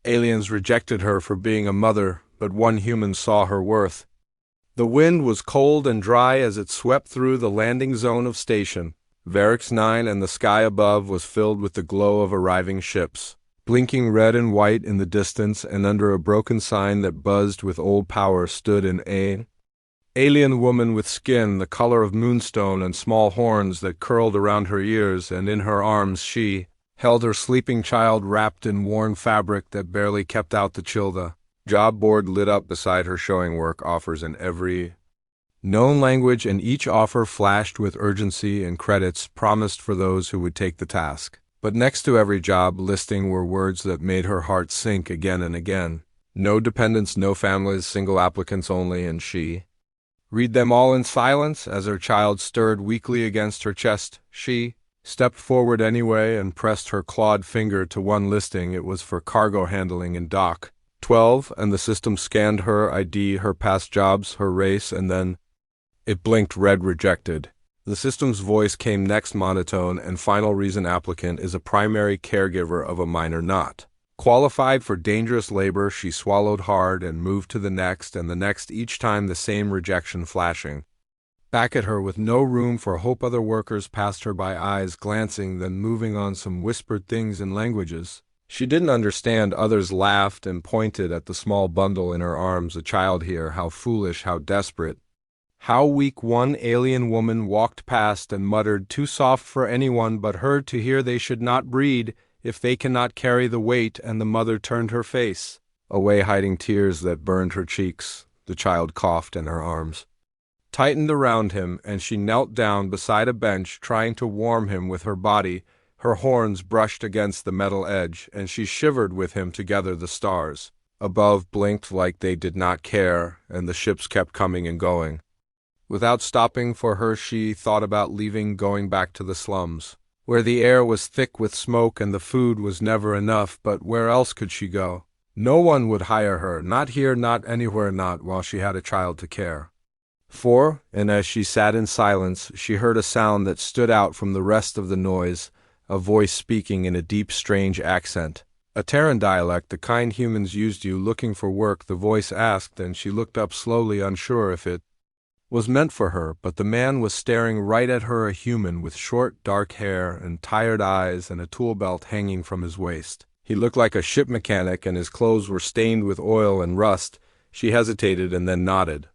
Aliens rejected her for being a mother, but one human saw her worth. The wind was cold and dry as it swept through the landing zone of station. Varix 9 and the sky above was filled with the glow of arriving ships, blinking red and white in the distance, and under a broken sign that buzzed with old power stood an alien woman with skin the color of moonstone and small horns that curled around her ears, and in her arms she held her sleeping child wrapped in worn fabric that barely kept out the chill. The job board lit up beside her showing work offers in every known language, and each offer flashed with urgency and credits promised for those who would take the task. But next to every job listing were words that made her heart sink again and again. No dependents, no families, single applicants only, and she read them all in silence as her child stirred weakly against her chest. She stepped forward anyway and pressed her clawed finger to one listing. It was for cargo handling in Dock 12, and the system scanned her ID, her past jobs, her race, and then it blinked red rejected. The system's voice came next, monotone, and final reason: applicant is a primary caregiver of a minor not qualified for dangerous labor. She swallowed hard and moved to the next and the next, each time the same rejection flashing back at her with no room for hope. Other workers passed her by, eyes glancing, then moving on, some whispered things in languages she didn't understand. Others laughed and pointed at the small bundle in her arms. A child here, how foolish, how desperate, how weak. One alien woman walked past and muttered, too soft for anyone but her to hear, they should not breed if they cannot carry the weight, and the mother turned her face away, hiding tears that burned her cheeks. The child coughed and her arms tightened around him, and she knelt down beside a bench, trying to warm him with her body. Her horns brushed against the metal edge, and she shivered with him together. The stars above blinked like they did not care, and the ships kept coming and going without stopping for her. She thought about leaving, going back to the slums, where the air was thick with smoke and the food was never enough. But where else could she go? No one would hire her, not here, not anywhere, not while she had a child to care for. And as she sat in silence, she heard a sound that stood out from the rest of the noise, a voice speaking in a deep, strange accent, a Terran dialect, the kind humans used. You looking for work? The voice asked, and she looked up slowly, unsure if it was meant for her. But the man was staring right at her, a human with short, dark hair and tired eyes and a tool belt hanging from his waist. He looked like a ship mechanic, and his clothes were stained with oil and rust. She hesitated and then nodded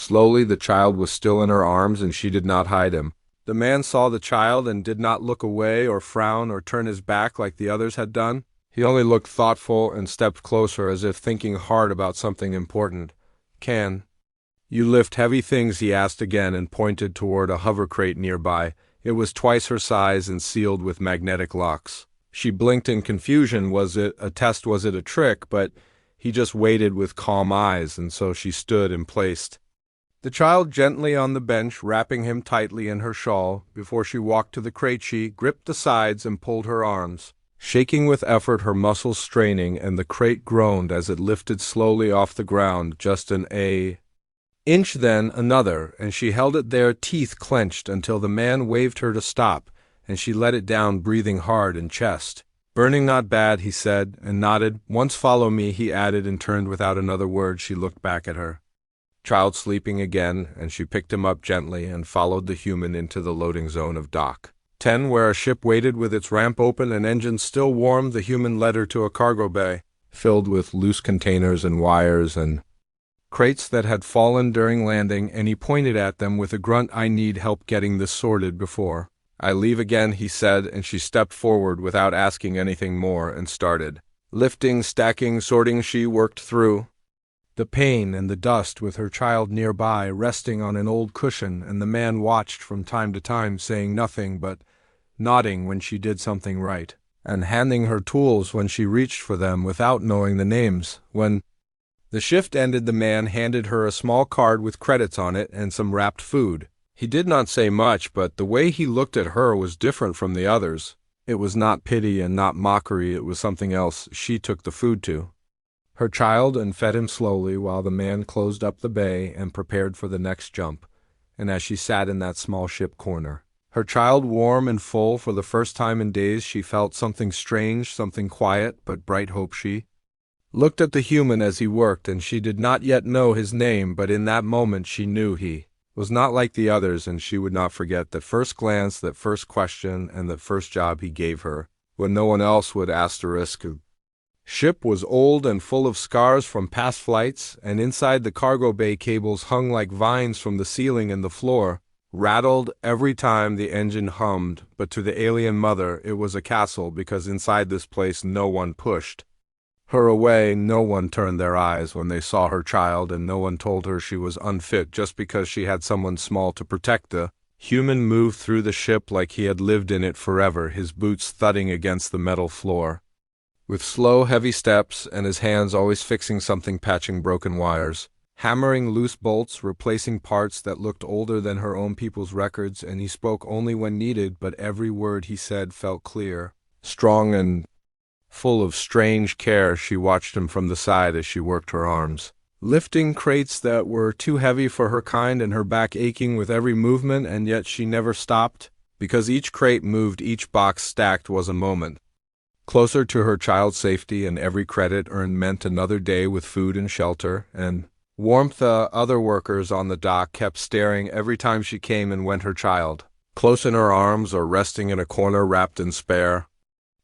slowly. The child was still in her arms, and she did not hide him. The man saw the child and did not look away or frown or turn his back like the others had done. He only looked thoughtful and stepped closer, as if thinking hard about something important. Can you lift heavy things? He asked again, and pointed toward a hover crate nearby. It was twice her size and sealed with magnetic locks. She blinked in confusion. Was it a test? Was it a trick? But he just waited with calm eyes, and so she stood and placed the child gently on the bench, wrapping him tightly in her shawl. Before she walked to the crate, she gripped the sides and pulled her arms, shaking with effort, her muscles straining, and the crate groaned as it lifted slowly off the ground. Just an inch, then another, and she held it there, teeth clenched, until the man waved her to stop, and she let it down, breathing hard in chest. Burning, not bad, he said, and nodded. Once follow me, he added, and turned without another word. She looked back at her child sleeping again, and she picked him up gently and followed the human into the loading zone of Dock 10, where a ship waited with its ramp open and engines still warm. The human led her to a cargo bay filled with loose containers and wires and crates that had fallen during landing, and he pointed at them with a grunt. I need help getting this sorted before I leave again, he said, and she stepped forward without asking anything more and started lifting, stacking, sorting. She worked through the pain and the dust with her child nearby, resting on an old cushion, and the man watched from time to time, saying nothing but nodding when she did something right, and handing her tools when she reached for them without knowing the names. When the shift ended, the man handed her a small card with credits on it and some wrapped food. He did not say much, but the way he looked at her was different from the others. It was not pity and not mockery, it was something else. She took the food to her child and fed him slowly while the man closed up the bay and prepared for the next jump. And as she sat in that small ship corner, her child warm and full, for the first time in days she felt something strange, something quiet but bright hope. She looked at the human as he worked, and she did not yet know his name, but in that moment she knew he was not like the others, and she would not forget that first glance, that first question, and that first job he gave her, when no one else would asterisk. Ship was old and full of scars from past flights, and inside the cargo bay cables hung like vines from the ceiling and the floor, rattled every time the engine hummed, but to the alien mother it was a castle, because inside this place no one pushed her away, no one turned their eyes when they saw her child, and no one told her she was unfit just because she had someone small to protect. The human moved through the ship like he had lived in it forever, his boots thudding against the metal floor, with slow, heavy steps, and his hands always fixing something, patching broken wires, hammering loose bolts, replacing parts that looked older than her own people's records, and he spoke only when needed, but every word he said felt clear, strong, and full of strange care. She watched him from the side as she worked her arms, lifting crates that were too heavy for her kind, and her back aching with every movement, and yet she never stopped, because each crate moved, each box stacked was a moment closer to her child's safety, and every credit earned meant another day with food and shelter and warmth. The other workers on the dock kept staring every time she came and went, her child close in her arms or resting in a corner wrapped in spare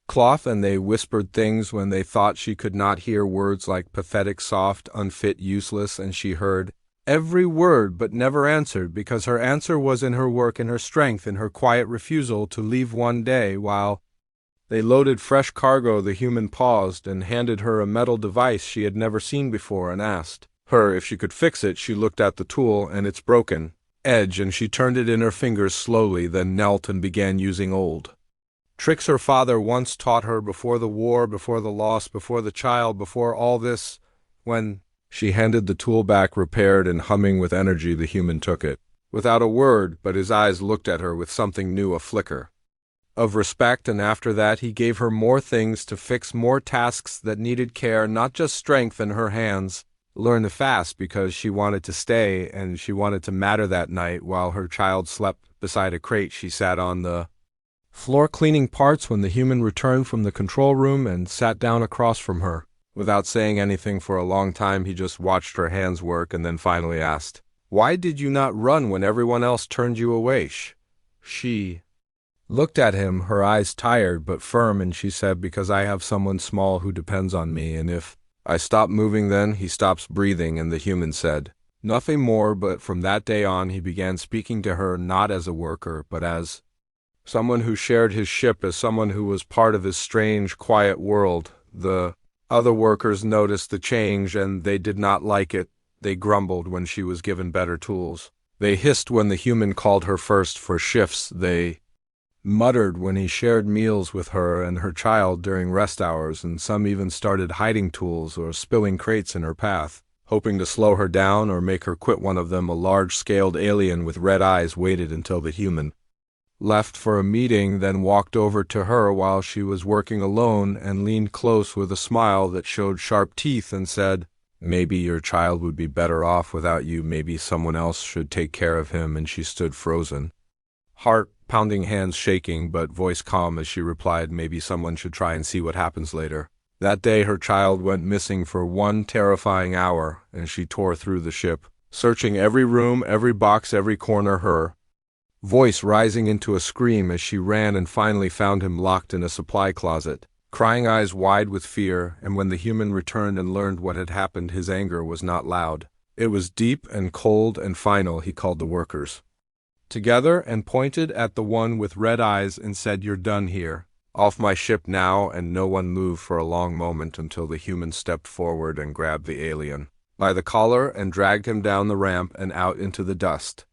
cloth, and they whispered things when they thought she could not hear, words like pathetic, soft, unfit, useless, and she heard every word but never answered, because her answer was in her work, in her strength, in her quiet refusal to leave. One day, while they loaded fresh cargo, the human paused and handed her a metal device she had never seen before, and asked her if she could fix it. She looked at the tool and its broken edge, and she turned it in her fingers slowly, then knelt and began using old tricks her father once taught her, before the war, before the loss, before the child, before all this. When she handed the tool back, repaired and humming with energy, the human took it without a word, but his eyes looked at her with something new, a flicker of respect, and after that he gave her more things to fix, more tasks that needed care, not just strength in her hands. Learned fast, because she wanted to stay, and she wanted to matter. That night, while her child slept beside a crate, she sat on the floor cleaning parts when the human returned from the control room and sat down across from her. Without saying anything for a long time, he just watched her hands work, and then finally asked, "Why did you not run when everyone else turned you away?" She looked at him, her eyes tired but firm, and she said, "Because I have someone small who depends on me, and if I stop moving, then he stops breathing." And the human said nothing more, but from that day on he began speaking to her not as a worker, but as someone who shared his ship, as someone who was part of his strange, quiet world. The other workers noticed the change, and they did not like it. They grumbled when she was given better tools. They hissed when the human called her first for shifts. They muttered when he shared meals with her and her child during rest hours, and some even started hiding tools or spilling crates in her path, hoping to slow her down or make her quit. One of them, a large-scaled alien with red eyes, waited until the human left for a meeting, then walked over to her while she was working alone and leaned close with a smile that showed sharp teeth and said, "Maybe your child would be better off without you. Maybe someone else should take care of him." And she stood frozen, heart pounding, hands shaking, but voice calm as she replied, "Maybe someone should try and see what happens later." That day her child went missing for one terrifying hour, and she tore through the ship, searching every room, every box, every corner, her voice rising into a scream as she ran, and finally found him locked in a supply closet, crying, eyes wide with fear. And when the human returned and learned what had happened, his anger was not loud. It was deep and cold and final. He called the workers together and pointed at the one with red eyes and said, "You're done here. Off my ship now." And no one moved for a long moment, until the human stepped forward and grabbed the alien by the collar and dragged him down the ramp and out into the dust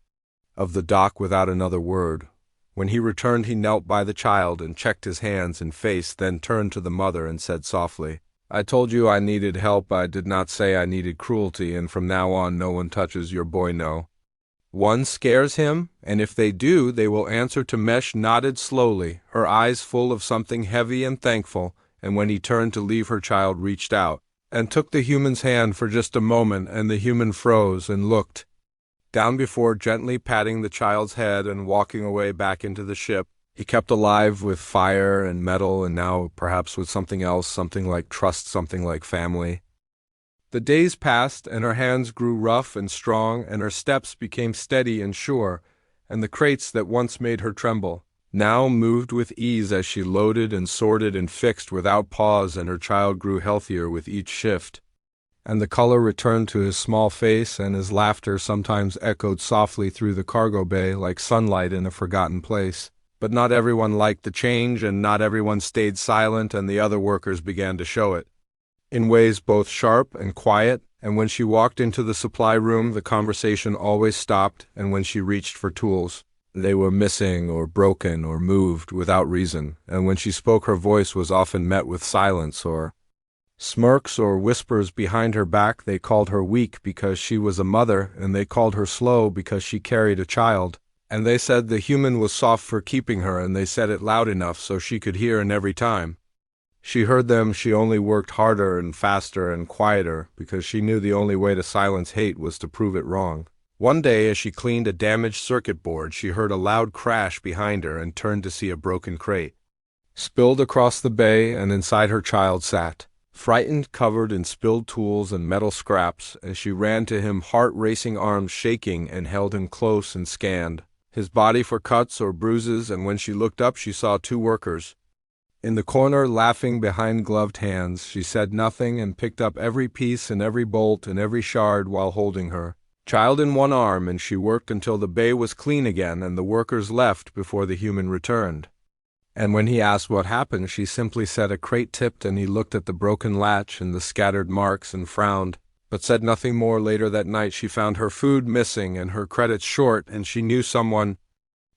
of the dock without another word. When he returned, he knelt by the child and checked his hands and face, then turned to the mother and said softly, "I told you I needed help. I did not say I needed cruelty, and from now on no one touches your boy. No one scares him, and if they do, they will answer to Mesh." Nodded slowly, her eyes full of something heavy and thankful, and when he turned to leave, her child reached out and took the human's hand for just a moment, and the human froze and looked down before gently patting the child's head and walking away back into the ship. He kept alive with fire and metal, and now perhaps with something else, something like trust, something like family. The days passed, and her hands grew rough and strong, and her steps became steady and sure, and the crates that once made her tremble now moved with ease as she loaded and sorted and fixed without pause, and her child grew healthier with each shift. And the color returned to his small face, and his laughter sometimes echoed softly through the cargo bay like sunlight in a forgotten place. But not everyone liked the change, and not everyone stayed silent, and the other workers began to show it, in ways both sharp and quiet. And when she walked into the supply room, the conversation always stopped, and when she reached for tools, they were missing or broken or moved without reason, and when she spoke her voice was often met with silence or smirks or whispers behind her back. They called her weak because she was a mother, and they called her slow because she carried a child, and they said the human was soft for keeping her, and they said it loud enough so she could hear, and every time she heard them she only worked harder and faster and quieter, because she knew the only way to silence hate was to prove it wrong. One day, as she cleaned a damaged circuit board, she heard a loud crash behind her and turned to see a broken crate spilled across the bay, and inside her child sat, frightened, covered in spilled tools and metal scraps, and she ran to him, heart-racing, arms shaking, and held him close and scanned his body for cuts or bruises. And when she looked up, she saw two workers in the corner, laughing behind gloved hands. She said nothing and picked up every piece and every bolt and every shard while holding her child in one arm, and she worked until the bay was clean again and the workers left before the human returned. And when he asked what happened, she simply said a crate tipped, and he looked at the broken latch and the scattered marks and frowned, but said nothing more. Later that night she found her food missing and her credits short, and she knew someone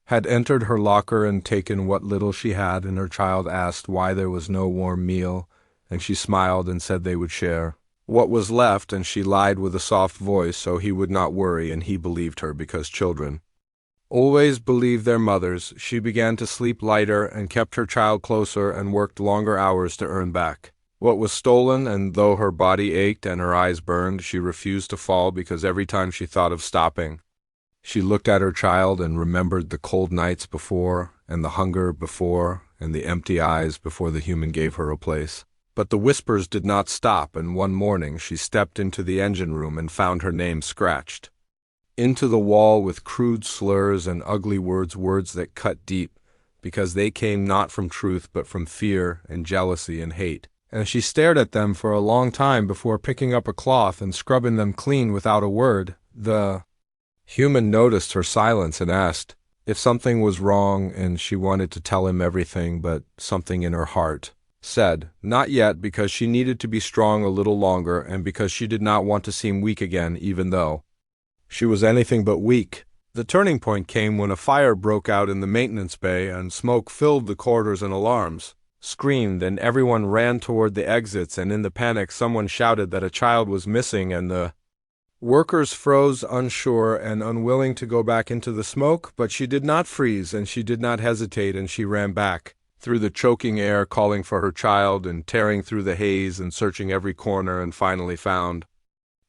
had entered her locker and taken what little she had, and her child asked why there was no warm meal, and she smiled and said they would share what was left, and she lied with a soft voice so he would not worry, and he believed her because children always believe their mothers. She began to sleep lighter and kept her child closer and worked longer hours to earn back what was stolen, and though her body ached and her eyes burned, she refused to fall, because every time she thought of stopping, she looked at her child and remembered the cold nights before, and the hunger before, and the empty eyes before the human gave her a place. But the whispers did not stop, and one morning she stepped into the engine room and found her name scratched into the wall with crude slurs and ugly words, words that cut deep, because they came not from truth but from fear and jealousy and hate. And she stared at them for a long time before picking up a cloth and scrubbing them clean without a word. The human noticed her silence and asked if something was wrong, and she wanted to tell him everything, but something in her heart said not yet, because she needed to be strong a little longer, and because she did not want to seem weak again, even though she was anything but weak. The turning point came when a fire broke out in the maintenance bay, and smoke filled the corridors, and alarms screamed, and everyone ran toward the exits, and in the panic someone shouted that a child was missing, and the workers froze, unsure and unwilling to go back into the smoke. But she did not freeze, and she did not hesitate, and she ran back through the choking air, calling for her child and tearing through the haze and searching every corner, and finally found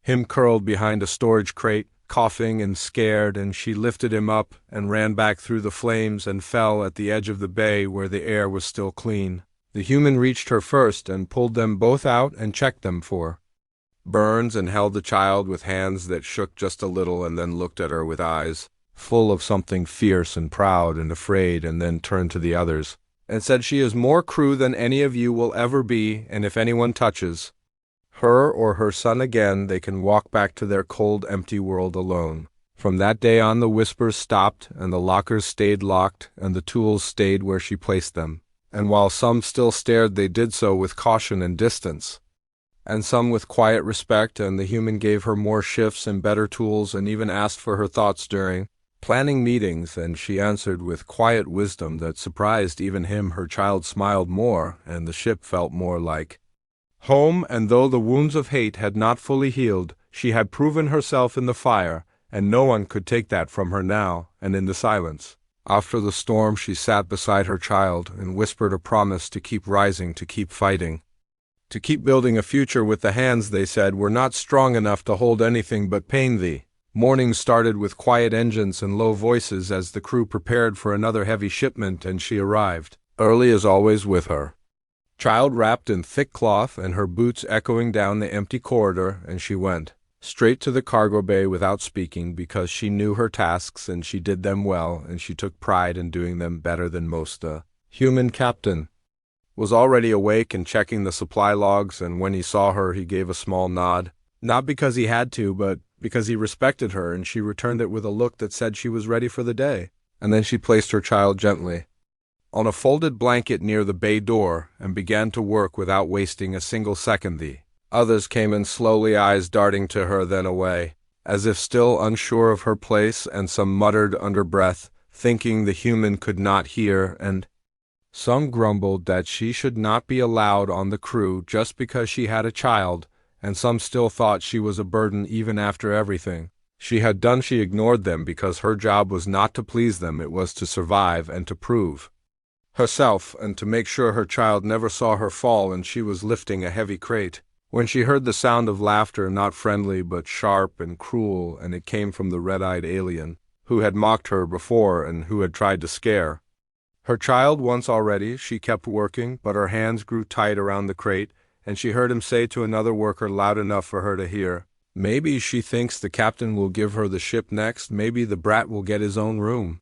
him curled behind a storage crate, coughing and scared, and she lifted him up and ran back through the flames and fell at the edge of the bay where the air was still clean. The human reached her first and pulled them both out and checked them for burns, and held the child with hands that shook just a little, and then looked at her with eyes full of something fierce and proud and afraid, and then turned to the others and said, "She is more crew than any of you will ever be, and if anyone touches her or her son again, they can walk back to their cold, empty world alone." From that day on, the whispers stopped, and the lockers stayed locked, and the tools stayed where she placed them. And while some still stared, they did so with caution and distance, and some with quiet respect, and the human gave her more shifts and better tools, and even asked for her thoughts during planning meetings, and she answered with quiet wisdom that surprised even him. Her child smiled more, and the ship felt more like home, and though the wounds of hate had not fully healed, she had proven herself in the fire, and no one could take that from her now. And in the silence after the storm, she sat beside her child and whispered a promise to keep rising, to keep fighting, to keep building a future with the hands they said were not strong enough to hold anything but pain. The Morning started with quiet engines and low voices as the crew prepared for another heavy shipment, and she arrived, early as always, with her child wrapped in thick cloth and her boots echoing down the empty corridor, and she went straight to the cargo bay without speaking, because she knew her tasks and she did them well, and she took pride in doing them better than most. The human captain was already awake and checking the supply logs, and when he saw her he gave a small nod, not because he had to, but because he respected her, and she returned it with a look that said she was ready for the day. And then she placed her child gently on a folded blanket near the bay door and began to work without wasting a single second. The others came in slowly, eyes darting to her then away, as if still unsure of her place, and some muttered under breath, thinking the human could not hear, and some grumbled that she should not be allowed on the crew just because she had a child, and some still thought she was a burden even after everything she had done. She ignored them because her job was not to please them, it was to survive and to prove herself, and to make sure her child never saw her fall, and she was lifting a heavy crate when she heard the sound of laughter, not friendly but sharp and cruel, and it came from the red-eyed alien who had mocked her before and who had tried to scare her child once already. She kept working, but her hands grew tight around the crate, and she heard him say to another worker loud enough for her to hear, "Maybe she thinks the captain will give her the ship next. Maybe the brat will get his own room.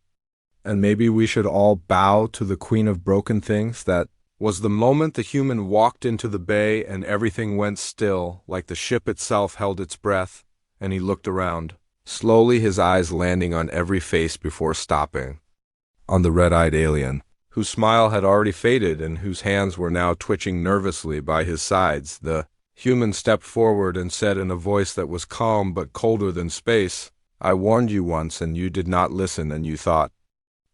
And maybe we should all bow to the queen of broken things." That was the moment the human walked into the bay, and everything went still, like the ship itself held its breath, and he looked around, slowly, his eyes landing on every face before stopping on the red-eyed alien, whose smile had already faded and whose hands were now twitching nervously by his sides. The human stepped forward and said in a voice that was calm but colder than space, "I warned you once, and you did not listen, and you thought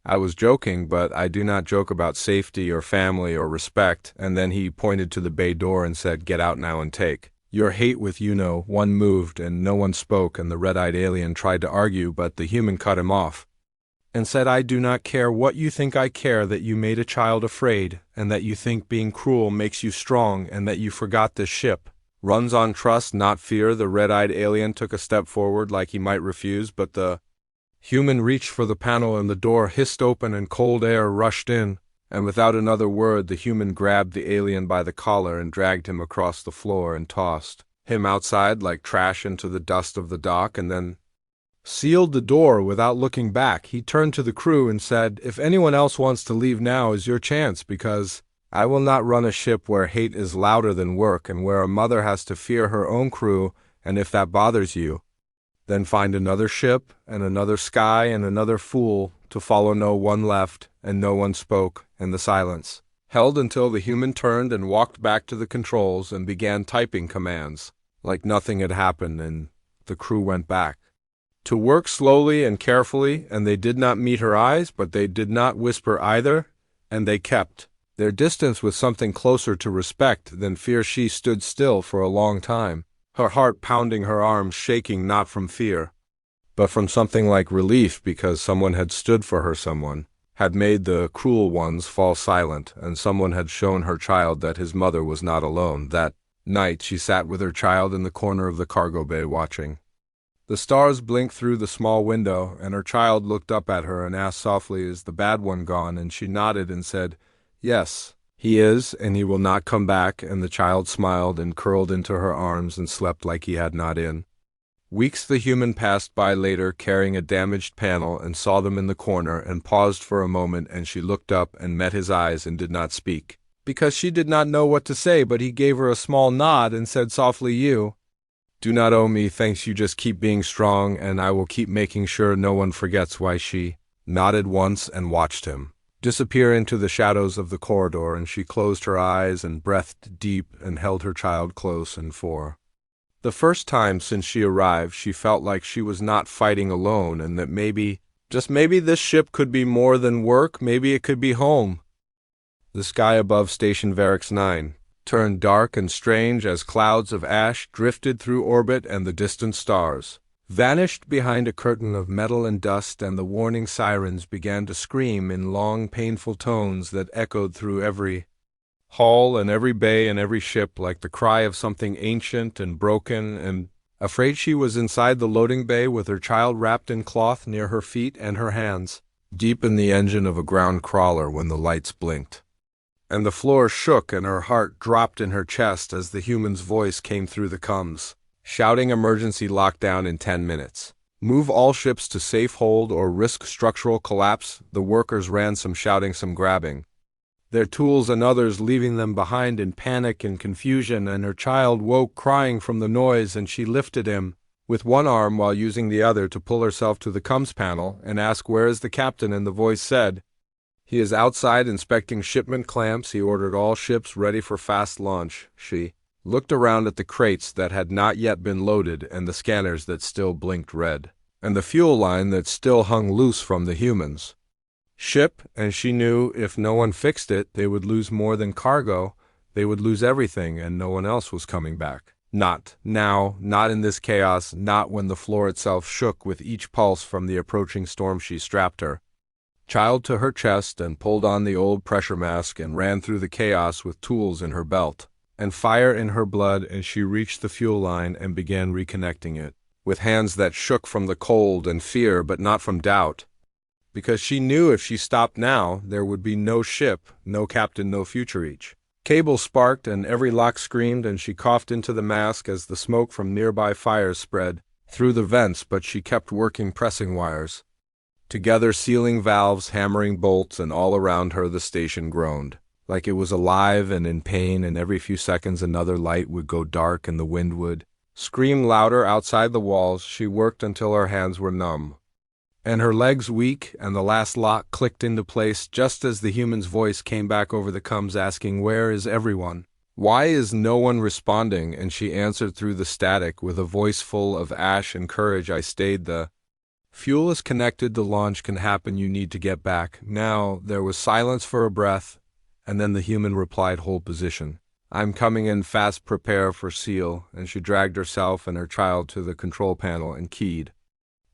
I was joking, but I do not joke about safety or family or respect." And then he pointed to the bay door and said, "Get out now and take your hate with you." No one moved and no one spoke, and the red-eyed alien tried to argue, but the human cut him off and said, "I do not care what you think. I care that you made a child afraid, and that you think being cruel makes you strong, and that you forgot this ship runs on trust, not fear." The red-eyed alien took a step forward like he might refuse, but the human reached for the panel and the door hissed open and cold air rushed in, and without another word the human grabbed the alien by the collar and dragged him across the floor and tossed him outside like trash into the dust of the dock, and then sealed the door without looking back. He turned to the crew and said, "If anyone else wants to leave, now is your chance, because I will not run a ship where hate is louder than work, and where a mother has to fear her own crew, and if that bothers you, then find another ship and another sky and another fool to follow." No one left, and no one spoke, and the silence held until the human turned and walked back to the controls and began typing commands like nothing had happened, and the crew went back to work slowly and carefully, and they did not meet her eyes, but they did not whisper either, and they kept their distance with something closer to respect than fear. She stood still for a long time, her heart pounding, her arms shaking, not from fear, but from something like relief, because someone had stood for her, someone had made the cruel ones fall silent, and someone had shown her child that his mother was not alone. That night she sat with her child in the corner of the cargo bay watching the stars blink through the small window, and her child looked up at her and asked softly, "Is the bad one gone?" And she nodded and said, "Yes, he is, and he will not come back." And the child smiled and curled into her arms and slept like he had not in weeks. The human passed by later carrying a damaged panel and saw them in the corner and paused for a moment, and she looked up and met his eyes and did not speak, because she did not know what to say, but he gave her a small nod and said softly, "You do not owe me thanks. You just keep being strong, and I will keep making sure no one forgets why." She nodded once and watched him disappear into the shadows of the corridor, and she closed her eyes and breathed deep and held her child close, and for the first time since she arrived she felt like she was not fighting alone, and that maybe, just maybe, this ship could be more than work. Maybe it could be home. The sky above Station Varix 9 turned dark and strange as clouds of ash drifted through orbit, and the distant stars vanished behind a curtain of metal and dust, and the warning sirens began to scream in long, painful tones that echoed through every hall and every bay and every ship, like the cry of something ancient and broken, and afraid she was inside the loading bay with her child wrapped in cloth near her feet and her hands, deep in the engine of a ground crawler when the lights blinked. And the floor shook and her heart dropped in her chest as the human's voice came through the comms, shouting emergency lockdown in 10 minutes. Move all ships to safe hold or risk structural collapse. The workers ran, some shouting, some grabbing their tools and others leaving them behind in panic and confusion, and her child woke crying from the noise, and she lifted him with one arm while using the other to pull herself to the comms panel and ask, "Where is the captain?" And the voice said, "He is outside inspecting shipment clamps. He ordered all ships ready for fast launch." She looked around at the crates that had not yet been loaded, and the scanners that still blinked red, and the fuel line that still hung loose from the humans' ship, and she knew if no one fixed it, they would lose more than cargo. They would lose everything, and no one else was coming back. Not now, not in this chaos, not when the floor itself shook with each pulse from the approaching storm. She strapped her child to her chest and pulled on the old pressure mask and ran through the chaos with tools in her belt and fire in her blood, and she reached the fuel line and began reconnecting it, with hands that shook from the cold and fear, but not from doubt. Because she knew if she stopped now, there would be no ship, no captain, no future. Each cable sparked and every lock screamed, and she coughed into the mask as the smoke from nearby fires spread through the vents, but she kept working, pressing wires together, sealing valves, hammering bolts, and all around her the station groaned, like it was alive and in pain, and every few seconds another light would go dark and the wind would scream louder outside the walls. She worked until her hands were numb and her legs weak, and the last lock clicked into place just as the human's voice came back over the comms asking, "Where is everyone? Why is no one responding?" And she answered through the static with a voice full of ash and courage, "I stayed. The fuel is connected. The launch can happen. You need to get back now." There was silence for a breath, and then the human replied, "Hold position. I'm coming in fast. Prepare for seal." And she dragged herself and her child to the control panel and keyed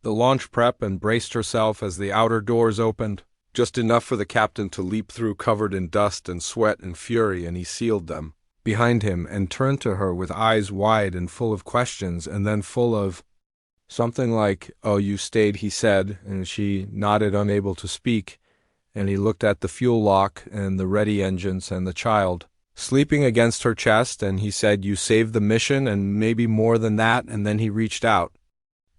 the launch prep and braced herself as the outer doors opened, just enough for the captain to leap through, covered in dust and sweat and fury, and he sealed them behind him and turned to her with eyes wide and full of questions, and then full of something like, "Oh, you stayed," he said, and she nodded, unable to speak, and he looked at the fuel lock and the ready engines and the child sleeping against her chest, and he said, "You saved the mission, and maybe more than that." And then he reached out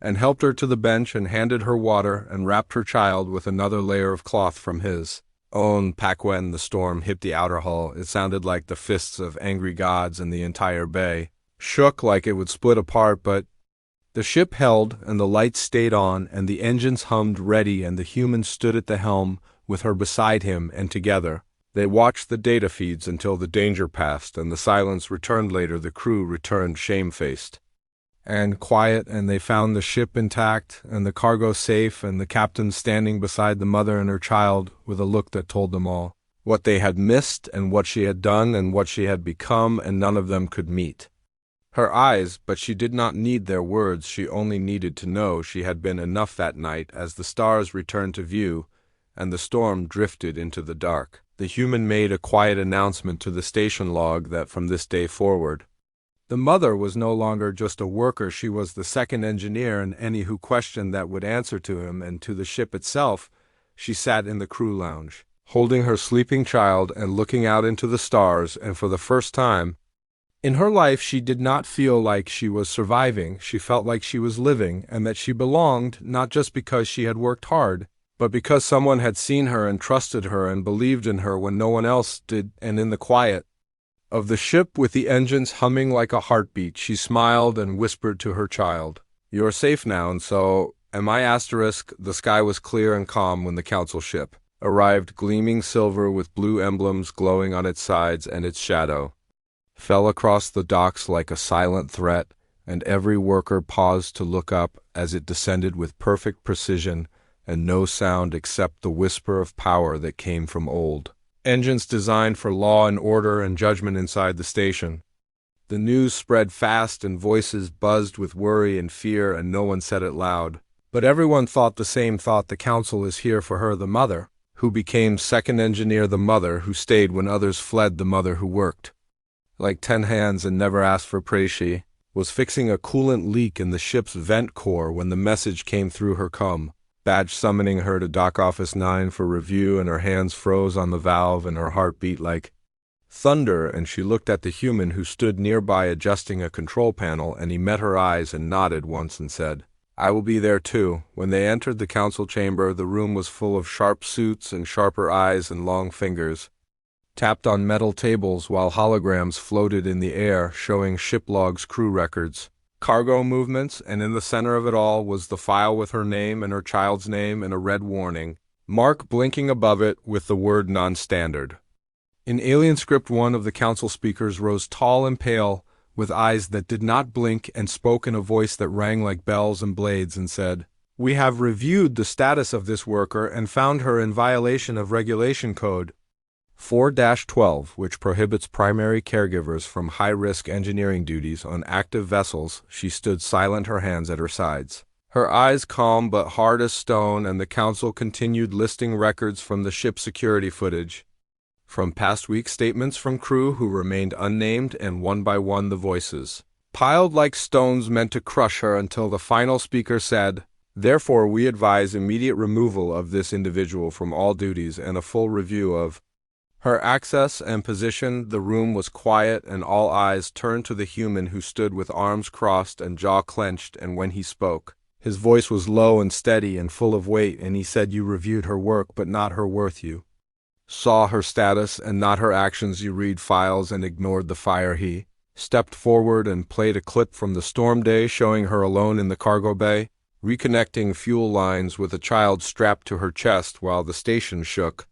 and helped her to the bench and handed her water and wrapped her child with another layer of cloth from his own pack. When the storm hit the outer hull, it sounded like the fists of angry gods, and the entire bay shook like it would split apart, but the ship held, and the lights stayed on, and the engines hummed ready, and the human stood at the helm with her beside him, and together they watched the data feeds until the danger passed and the silence returned. Later the crew returned, shamefaced and quiet, and they found the ship intact and the cargo safe, and the captain standing beside the mother and her child with a look that told them all what they had missed and what she had done and what she had become, and none of them could meet her eyes, but she did not need their words. She only needed to know she had been enough that night. As the stars returned to view and the storm drifted into the dark, the human made a quiet announcement to the station log that from this day forward, the mother was no longer just a worker. She was the second engineer, and any who questioned that would answer to him and to the ship itself. She sat in the crew lounge, holding her sleeping child and looking out into the stars, and for the first time in her life she did not feel like she was surviving. She felt like she was living, and that she belonged, not just because she had worked hard, but because someone had seen her and trusted her and believed in her when no one else did. And in the quiet of the ship, with the engines humming like a heartbeat, she smiled and whispered to her child, "You are safe now, and so am I." The sky was clear and calm when the council ship arrived, gleaming silver with blue emblems glowing on its sides, and its shadow fell across the docks like a silent threat, and every worker paused to look up as it descended with perfect precision, and no sound except the whisper of power that came from old engines designed for law and order and judgment inside the station. The news spread fast, and voices buzzed with worry and fear, and no one said it loud, but everyone thought the same thought. The council is here for her, the mother who became second engineer, the mother who stayed when others fled, the mother who worked like 10 hands and never asked for praise. She was fixing a coolant leak in the ship's vent core when the message came through her com badge summoning her to Dock Office 9 for review, and her hands froze on the valve and her heart beat like thunder, and she looked at the human who stood nearby adjusting a control panel, and he met her eyes and nodded once and said, "I will be there too." When they entered the council chamber, the room was full of sharp suits and sharper eyes and long fingers tapped on metal tables, while holograms floated in the air showing ship logs, crew records, cargo movements, and in the center of it all was the file with her name and her child's name and a red warning mark blinking above it with the word non-standard. In Alien Script, one of the council speakers rose tall and pale, with eyes that did not blink, and spoke in a voice that rang like bells and blades and said, "We have reviewed the status of this worker and found her in violation of Regulation Code 4-12, which prohibits primary caregivers from high-risk engineering duties on active vessels." She stood silent, her hands at her sides, her eyes calm but hard as stone, and the council continued listing records from the ship security footage, from past week statements from crew who remained unnamed, and one by one the voices piled like stones meant to crush her until the final speaker said, "Therefore we advise immediate removal of this individual from all duties and a full review of her access and position." The room was quiet, and all eyes turned to the human who stood with arms crossed and jaw clenched, and when he spoke, his voice was low and steady and full of weight, and he said, "You reviewed her work but not her worth. You saw her status and not her actions. You read files and ignored the fire." He stepped forward and played a clip from the storm day showing her alone in the cargo bay, reconnecting fuel lines with a child strapped to her chest while the station shook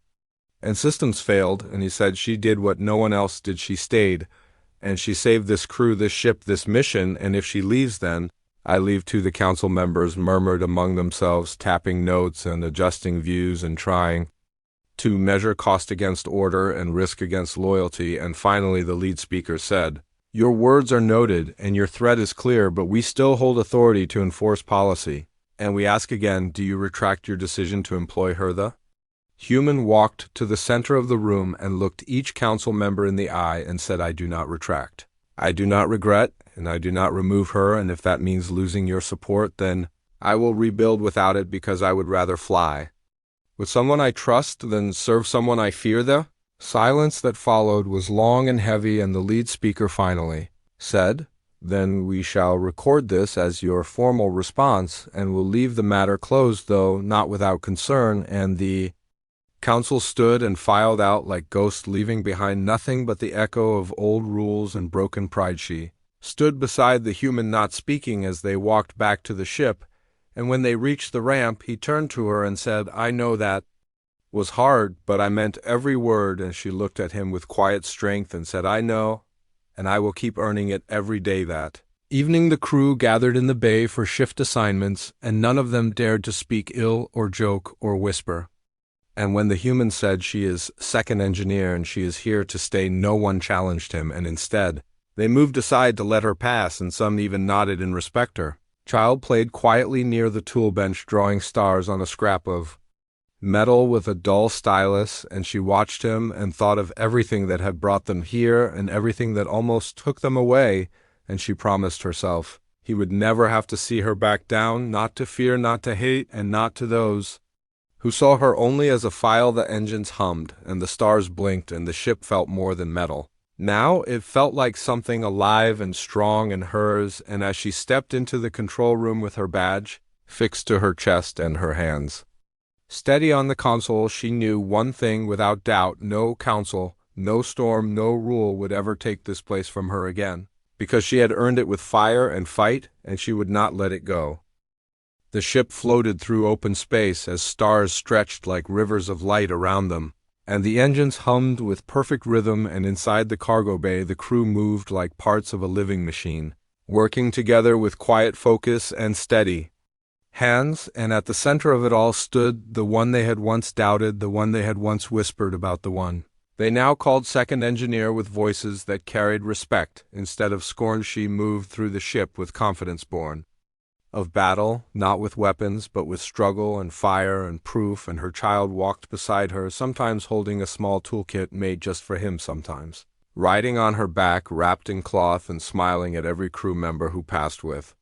and systems failed, and he said, "She did what no one else did. She stayed, and she saved this crew, this ship, this mission, and if she leaves, then I leave too." The council members murmured among themselves, tapping notes and adjusting views and trying to measure cost against order and risk against loyalty, and finally the lead speaker said, "Your words are noted and your threat is clear, but we still hold authority to enforce policy, and we ask again, do you retract your decision to employ her?" The human walked to the center of the room and looked each council member in the eye and said, "I do not retract. I do not regret, and I do not remove her, and if that means losing your support, then I will rebuild without it, because I would rather fly with someone I trust than serve someone I fear." The silence that followed was long and heavy, and the lead speaker finally said, "Then we shall record this as your formal response, and will leave the matter closed, though not without concern." And the council stood and filed out like ghosts, leaving behind nothing but the echo of old rules and broken pride. She stood beside the human, not speaking, as they walked back to the ship, and when they reached the ramp, he turned to her and said, "I know that was hard, but I meant every word." And she looked at him with quiet strength and said, "I know, and I will keep earning it every day." That evening the crew gathered in the bay for shift assignments, and none of them dared to speak ill or joke or whisper. And when the human said, "She is second engineer and she is here to stay," no one challenged him, and instead they moved aside to let her pass, and some even nodded in respect. Her child played quietly near the tool bench, drawing stars on a scrap of metal with a dull stylus, and she watched him and thought of everything that had brought them here and everything that almost took them away, and she promised herself he would never have to see her back down, not to fear, not to hate, and not to those who saw her only as a file. The engines hummed, and the stars blinked, and the ship felt more than metal. Now it felt like something alive and strong and hers, and as she stepped into the control room with her badge fixed to her chest and her hands steady on the console, she knew one thing without doubt: no council, no storm, no rule would ever take this place from her again, because she had earned it with fire and fight, and she would not let it go. The ship floated through open space as stars stretched like rivers of light around them, and the engines hummed with perfect rhythm, and inside the cargo bay the crew moved like parts of a living machine, working together with quiet focus and steady hands. And at the center of it all stood the one they had once doubted, the one they had once whispered about, the one they now called second engineer, with voices that carried respect instead of scorn. She moved through the ship with confidence born of battle, not with weapons, but with struggle and fire and proof, and her child walked beside her, sometimes holding a small toolkit made just for him, sometimes riding on her back, wrapped in cloth and smiling at every crew member who passed with.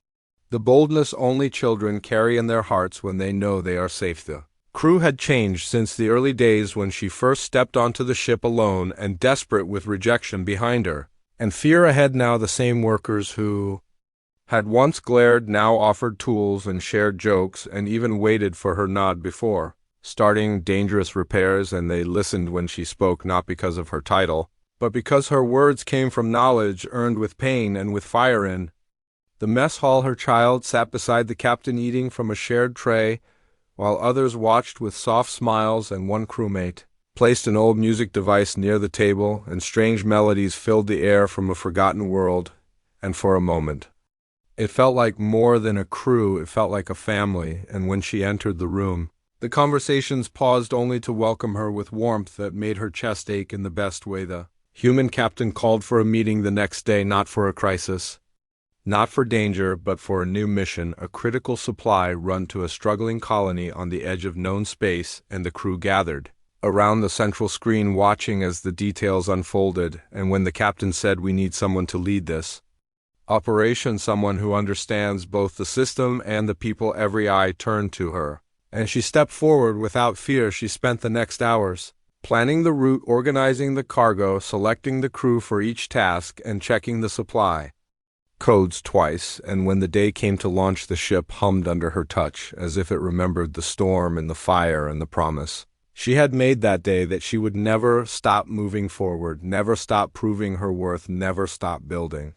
The boldness only children carry in their hearts when they know they are safe. The crew had changed since the early days when she first stepped onto the ship alone and desperate with rejection behind her, and fear ahead. Now the same workers who had once glared now offered tools and shared jokes and even waited for her nod before starting dangerous repairs, and they listened when she spoke, not because of her title, but because her words came from knowledge earned with pain and with fire in the mess hall. Her child sat beside the captain eating from a shared tray, while others watched with soft smiles, and one crewmate placed an old music device near the table, and strange melodies filled the air from a forgotten world. And for a moment, it felt like more than a crew, it felt like a family. And when she entered the room, the conversations paused only to welcome her with warmth that made her chest ache in the best way. The human captain called for a meeting the next day, not for a crisis, not for danger, but for a new mission, a critical supply run to a struggling colony on the edge of known space. And the crew gathered around the central screen, watching as the details unfolded. And when the captain said, "We need someone to lead this operation, someone who understands both the system and the people," every eye turned to her, and she stepped forward without fear. She spent the next hours planning the route, organizing the cargo, selecting the crew for each task, and checking the supply codes twice. And when the day came to launch, the ship hummed under her touch, as if it remembered the storm and the fire and the promise she had made that day that she would never stop moving forward, never stop proving her worth, never stop building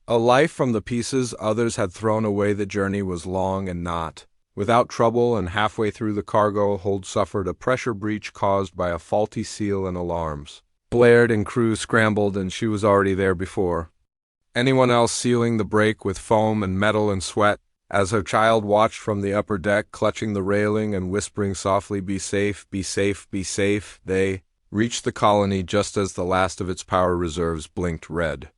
a life from the pieces others had thrown away. The journey was long and not without trouble, and halfway through the cargo hold suffered a pressure breach caused by a faulty seal, and alarms blared and crew scrambled, and she was already there before anyone else, sealing the break with foam and metal and sweat. As her child watched from the upper deck, clutching the railing and whispering softly, "Be safe, be safe, be safe," they reached the colony just as the last of its power reserves blinked red,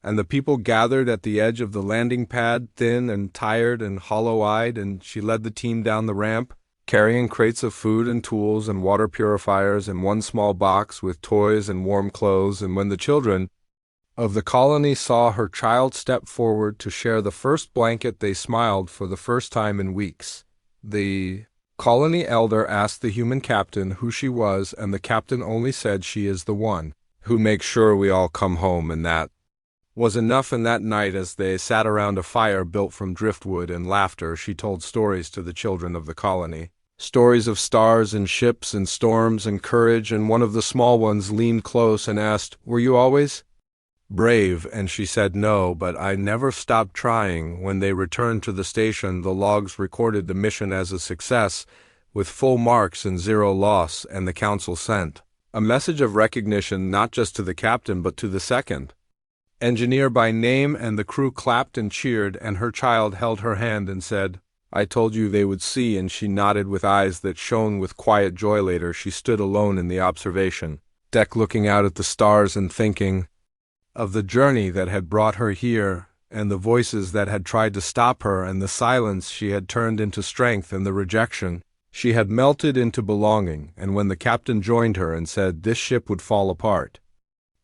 and the people gathered at the edge of the landing pad, thin and tired and hollow-eyed. And she led the team down the ramp, carrying crates of food and tools and water purifiers, and one small box with toys and warm clothes. And when the children of the colony saw her child step forward to share the first blanket, they smiled for the first time in weeks. The colony elder asked the human captain who she was, and the captain only said, "She is the one who makes sure we all come home." And that was enough. And that night, as they sat around a fire built from driftwood and laughter, she told stories to the children of the colony, stories of stars and ships and storms and courage. And one of the small ones leaned close and asked, "Were you always brave?" And she said, "No, but I never stopped trying." When they returned to the station, the logs recorded the mission as a success, with full marks and 0 loss, and the council sent a message of recognition not just to the captain but to the second engineer by name. And the crew clapped and cheered, and her child held her hand and said, "I told you they would see." And she nodded with eyes that shone with quiet joy. Later, she stood alone in the observation deck, looking out at the stars and thinking of the journey that had brought her here, and the voices that had tried to stop her, and the silence she had turned into strength, and the rejection she had melted into belonging. And when the captain joined her and said this ship would fall apart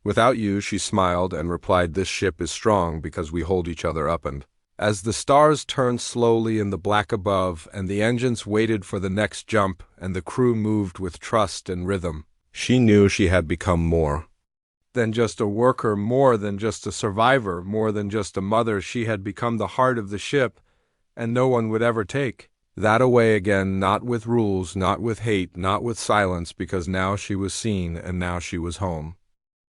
without you, she smiled and replied, "This ship is strong because we hold each other up." And as the stars turned slowly in the black above, and the engines waited for the next jump, and the crew moved with trust and rhythm, she knew she had become more than just a worker, more than just a survivor, more than just a mother. She had become the heart of the ship, and no one would ever take that away again, not with rules, not with hate, not with silence, because now she was seen, and now she was home.